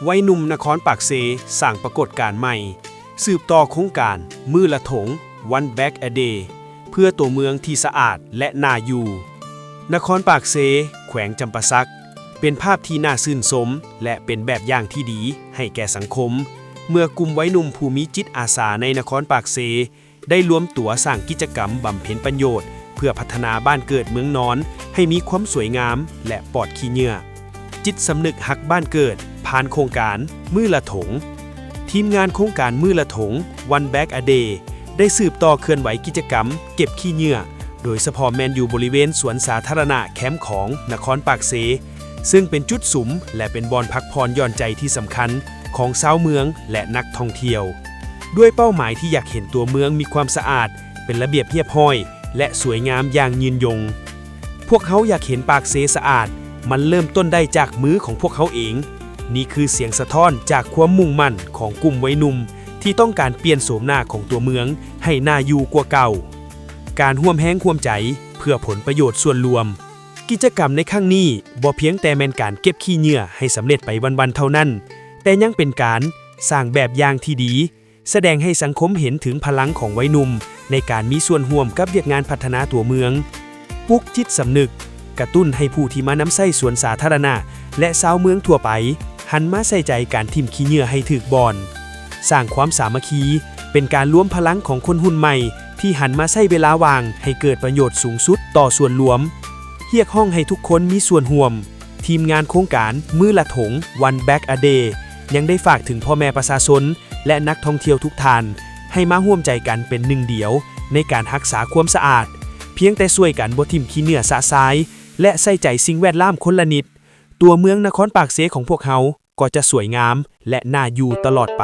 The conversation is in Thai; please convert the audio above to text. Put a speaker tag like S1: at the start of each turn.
S1: วัยหนุ่มนครปากเซสร้างปรากฏการณ์ใหม่สืบต่อโครงการมือละถง One Bag a Day เพื่อตัวเมืองที่สะอาดและน่าอยู่นครปากเซแขวงจำปาสักเป็นภาพที่น่าชื่นชมและเป็นแบบอย่างที่ดีให้แก่สังคมเมื่อกลุ่มวัยหนุ่มผู้มีจิตอาสาในนครปากเซได้รวมตัวสร้างกิจกรรมบำเพ็ญประโยชน์เพื่อพัฒนาบ้านเกิดเมืองนอนให้มีความสวยงามและปลอดขี้เหงื่อจิตสำนึกฮักบ้านเกิดผ่านโครงการมือละถงทีมงานโครงการมือละถง One Bag a Day ได้สืบต่อเคลื่อนไหวกิจกรรมเก็บขี้เหงื่อโดยเฉพาะแมนอยู่บริเวณสวนสาธารณะแคมป์ของนครปากเซซึ่งเป็นจุดสุมและเป็นบ่อนพักผ่อนหย่อนใจที่สำคัญของชาวเมืองและนักท่องเที่ยวด้วยเป้าหมายที่อยากเห็นตัวเมืองมีความสะอาดเป็นระเบียบเรียบร้อยและสวยงามอย่างยืนยงพวกเขาอยากเห็นปากเซสะอาดมันเริ่มต้นได้จากมือของพวกเขาเองนี่คือเสียงสะท้อนจากความมุ่งมั่นของกลุ่มวัยหนุ่มที่ต้องการเปลี่ยนโฉมหน้าของตัวเมืองให้น่าอยู่กว่าเก่าการร่วมแรงร่วมใจเพื่อผลประโยชน์ส่วนรวมกิจกรรมในครั้งนี้บ่เพียงแต่แม่นการเก็บขี้เหงื่อให้สำเร็จไปวันๆเท่านั้นแต่ยังเป็นการสร้างแบบอย่างที่ดีแสดงให้สังคมเห็นถึงพลังของวัยหนุ่มในการมีส่วนร่วมกับเวียกงานพัฒนาตัวเมืองปลุกจิตสำนึกกระตุ้นให้ผู้ที่มานำใช้สวนสาธารณะและชาวเมืองทั่วไปหันมาใส่ใจการทิ่มขี้เหงื่อให้ถูกบ่อนสร้างความสามัคคีเป็นการรวมพลังของคนรุ่นใหม่ที่หันมาใช้เวลาว่างให้เกิดประโยชน์สูงสุดต่อส่วนรวมเรียกร้องให้ทุกคนมีส่วนร่วมทีมงานโครงการมือละถง One Bag a Day ยังได้ฝากถึงพ่อแม่ประชาชนและนักท่องเที่ยวทุกท่านให้มาร่วมใจกันเป็นหนึ่งเดียวในการรักษาความสะอาดเพียงแต่ช่วยกันบ่ทิ่มขี้เหงื่อสะสายและใส่ใจสิ่งแวดล้อมคนละนิดตัวเมืองนครปากเซของพวกเขาก็จะสวยงามและน่าอยู่ตลอดไป